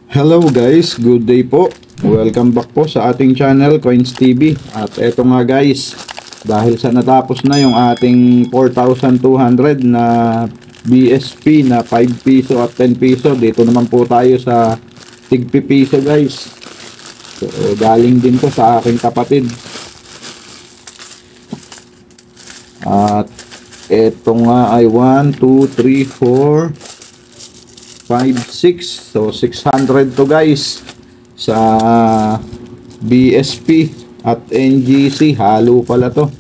Hello guys, good day po. Welcome back po sa ating channel Coins TV. At eto nga guys, dahil sa natapos na yung ating 4,200 na BSP na 5 piso at 10 piso, dito naman po tayo sa tigpi piso guys. So, galing din to sa aking kapatid. At eto nga ay 1, 2, 3, 4 5, 6. So 600 to guys sa BSP at NGC. Halo pala to.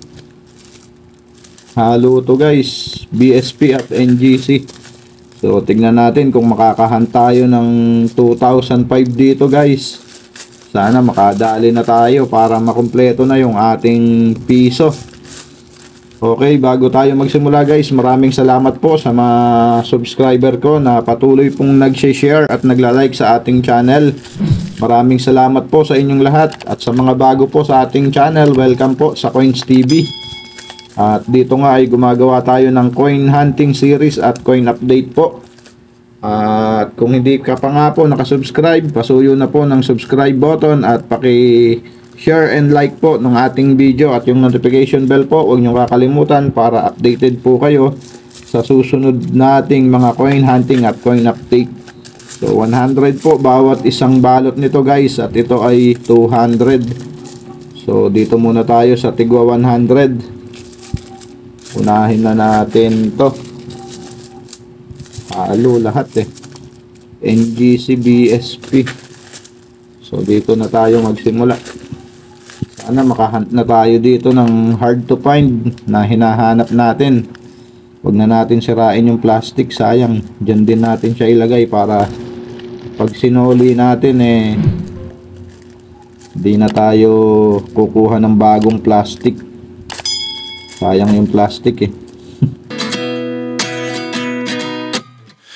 Halo to guys, BSP at NGC. So tignan natin kung makakahan tayo ng 2,005 dito guys. Sana makadali na tayo para makumpleto na yung ating piso. Okay, bago tayo magsimula guys, maraming salamat po sa mga subscriber ko na patuloy pong nag-share at nagla-like sa ating channel. Maraming salamat po sa inyong lahat. At sa mga bago po sa ating channel, welcome po sa Coins TV. At dito nga ay gumagawa tayo ng coin hunting series at coin update po. At kung hindi ka pa nga po nakasubscribe, pasuyo na po ng subscribe button at share and like po ng ating video at yung notification bell po, huwag nyo kakalimutan para updated po kayo sa susunod nating mga coin hunting at coin update. So 100 po bawat isang balot nito guys, at ito ay 200. So dito muna tayo sa tigwa 100. Unahin na natin to. Halo lahat NGC, BSP. So dito na tayo magsimula. Sana makahunt na tayo dito ng hard to find na hinahanap natin. Huwag na natin sirain yung plastic, sayang. Diyan din natin siya ilagay para pag sinuli natin di na tayo kukuha ng bagong plastic. Sayang yung plastic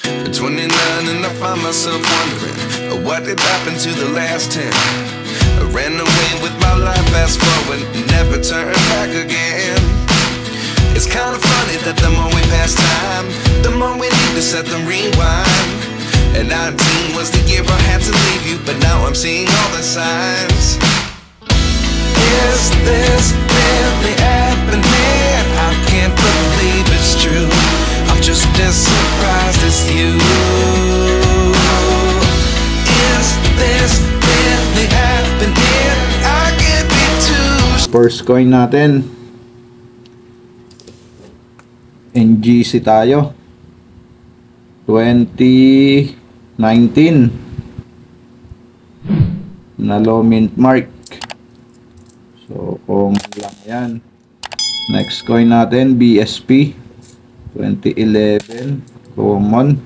At 29 and I find myself wondering what did happen to the last 10. I ran away with my life, fast forward, never turn back again. It's kind of funny that the more we pass time, the more we need to set the rewind. And 19 was the year I had to leave you, but now I'm seeing all the signs. Is this really happening? I can't believe it's true. I'm just as surprised as you. Is this really happening? I can't be too. First coin natin, NGC tayo, 2019 na low mint mark. So kung lang yan. Next coin natin, BSP 2011 common,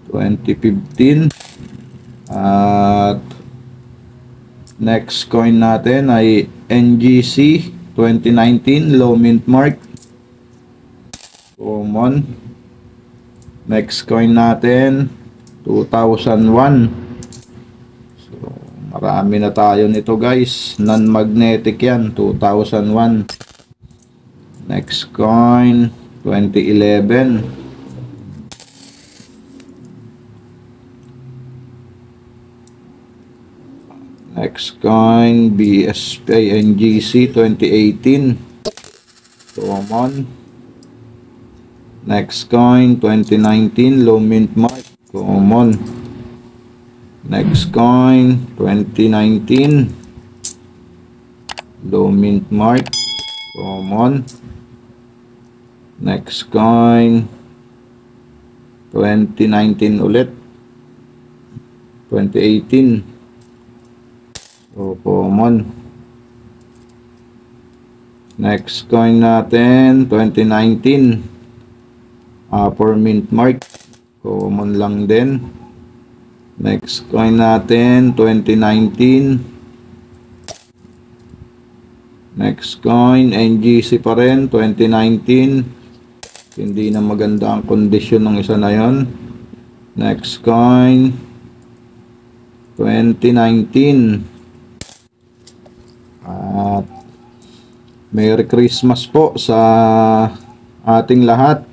2015. At next coin natin ay NGC 2019 low mint mark common. Next coin natin 2001. So marami na tayo nito guys, non-magnetic yan, 2001. Next coin 2011. Next coin BSP NGC 2018 common. Next coin 2019 low mint mark common. Next coin 2019 low mint mark common. Next coin 2019 ulit, 2018 so common. Next coin natin 2019 upper mint mark common lang din. Next coin natin 2019. Next coin NGC pa rin 2019. Hindi na maganda ang kondisyon ng isa na yon. Next coin 2019. At Merry Christmas po sa ating lahat.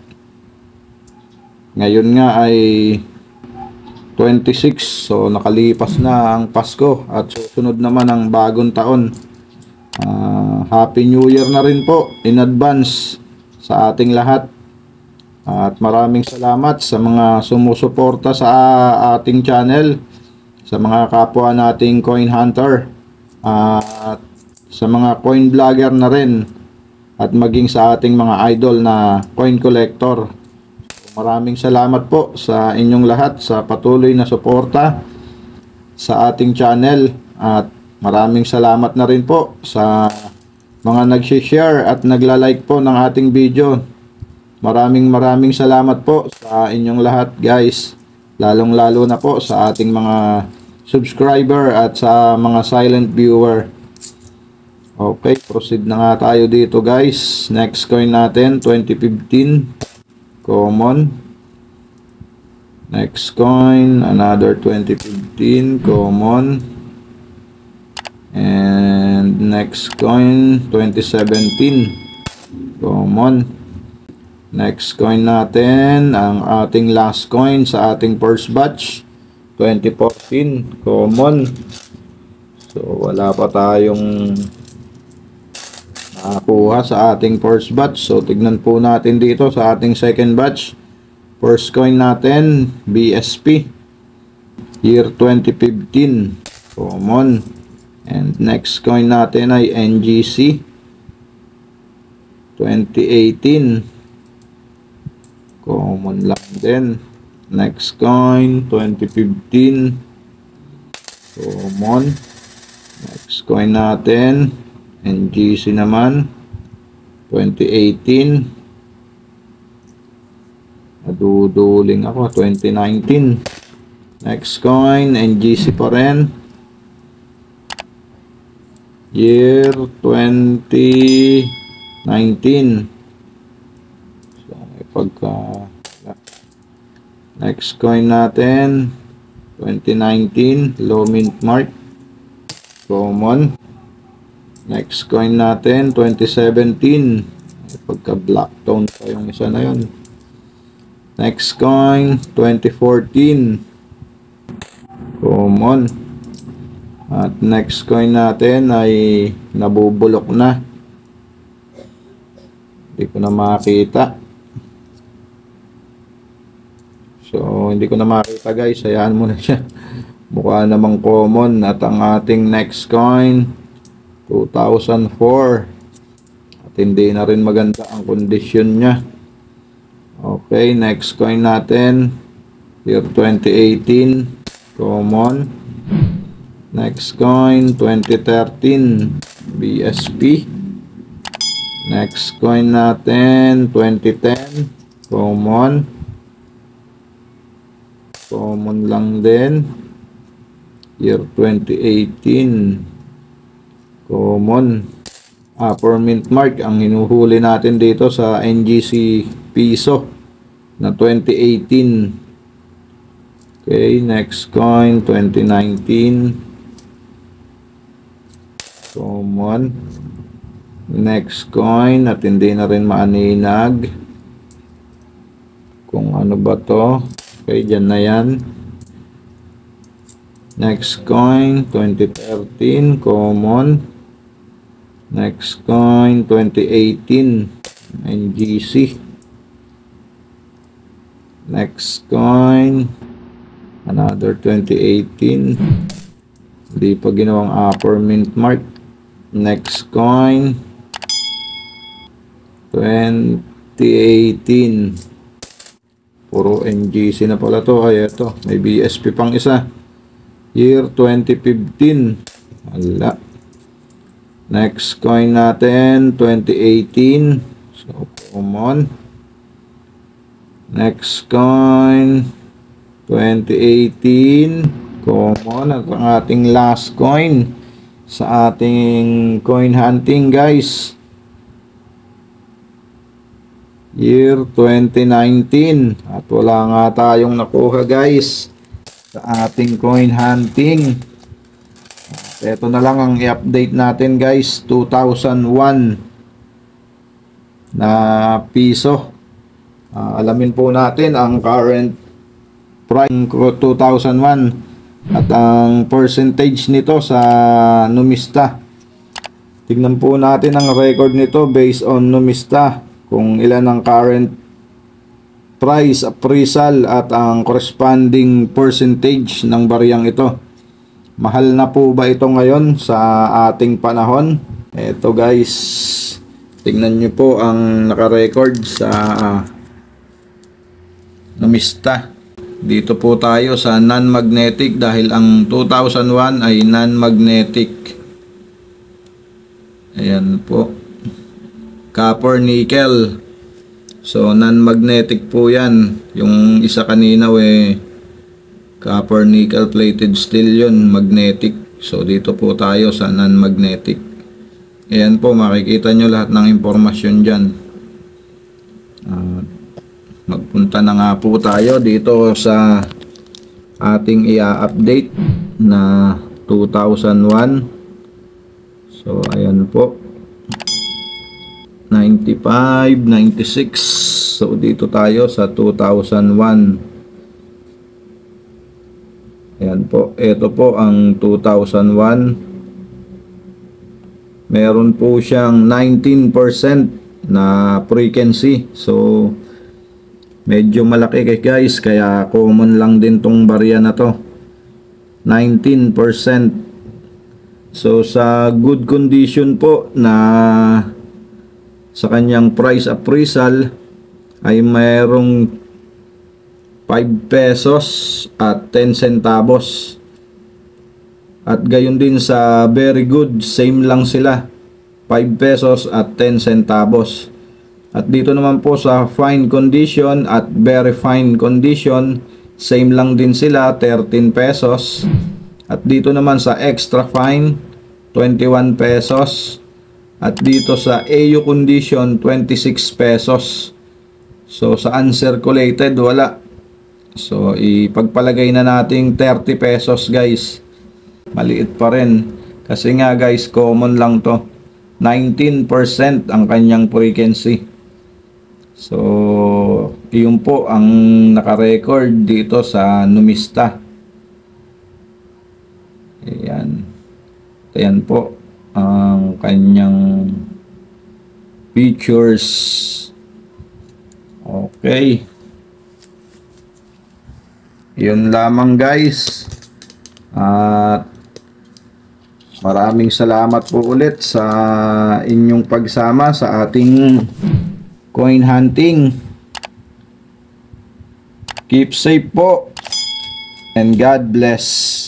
Ngayon nga ay 26. So nakalipas na ang Pasko at susunod naman ang bagong taon. Happy New Year na rin po in advance sa ating lahat. At maraming salamat sa mga sumusuporta sa ating channel, sa mga kapwa nating coin hunter, at sa mga coin vlogger na rin, at maging sa ating mga idol na coin collector. Maraming salamat po sa inyong lahat sa patuloy na suporta sa ating channel, at maraming salamat na rin po sa mga nag-share at nagla-like po ng ating video. Maraming salamat po sa inyong lahat guys, lalong lalo na po sa ating mga subscriber at sa mga silent viewer. Okay, proceed na nga tayo dito guys. Next coin natin 2015 common. Next coin another 2015 common. And next coin 2017 common. Next coin natin ang ating last coin sa ating first batch 2014 common. So wala pa tayong nakakuha sa ating first batch. So tignan po natin dito sa ating second batch. First coin natin BSP year 2015 common. And next coin natin ay NGC 2018 common lang din. Next coin 2015 common. Next coin natin NGC naman 2018. Naduduling ako 2019. Next coin NGC pa rin year 2019. So pagka next coin natin 2019 low mint mark common. Next coin natin 2017, pagka black tone pa yung isa na yun. Next coin 2014 common. At next coin natin ay nabubulok na, hindi ko na makita. So hindi ko na makita guys, hayaan mo na siya. Mukha namang common. At ang ating next coin 2004, at hindi na rin maganda ang condition niya. Okay, next coin natin year 2018 common. Next coin 2013 BSP. Next coin natin 2010 common. Common lang din year 2018 common. Upper mint mark ang hinuhuli natin dito sa NGC piso na 2018. Okay, next coin 2019 common. Next coin at hindi na rin maaninag kung ano ba to. Okay, dyan na yan. Next coin 2013 common. Next coin 2018 NGC. Next coin another 2018, hindi pa ginawang upper mint mark. Next coin 2018, puro NGC na pala to. Ay ito, may BSP pang isa year 2015. Wala. Next coin natin 2018, so common. Next coin 2018 common. At ang ating last coin sa ating coin hunting guys, year 2019, at wala nga tayong nakuha guys sa ating coin hunting. Ito na lang ang i-update natin guys, 2001 na piso. Alamin po natin ang current price 2001 at ang percentage nito sa Numista. Tignan po natin ang record nito based on Numista, kung ilan ang current price appraisal at ang corresponding percentage ng bariyang ito. Mahal na po ba ito ngayon sa ating panahon? Eto guys, tingnan nyo po ang naka-record sa Numista. Dito po tayo sa non-magnetic dahil ang 2001 ay non-magnetic. Ayan po. Copper nickel. So non-magnetic po yan. Yung isa kanina copper nickel plated steel yun, magnetic. So dito po tayo sa non-magnetic. Ayan po, makikita nyo lahat ng impormasyon dyan. Magpunta na nga po tayo dito sa ating i-update na 2001. So ayan po, 95, 96. So dito tayo sa 2001. Ayan po, ito po ang 2001. Meron po siyang 19% na frequency. So medyo malaki guys, kaya common lang din tong barya na to. 19%. So sa good condition po na sa kanyang price appraisal ay mayroong 5 pesos at 10 centavos. At gayon din sa very good, same lang sila, 5 pesos at 10 centavos. At dito naman po sa fine condition at very fine condition, same lang din sila, 13 pesos. At dito naman sa extra fine, 21 pesos. At dito sa AU condition, 26 pesos. So sa uncirculated, wala. So ipagpalagay na nating 30 pesos guys. Maliit pa rin. Kasi nga guys, common lang to. 19% ang kanyang frequency. So yun po ang naka-record dito sa Numista. Ayan. Ayan po ang kanyang features. Okay. Yun lamang guys. At maraming salamat po ulit sa inyong pagsama sa ating coin hunting. Keep safe po and God bless.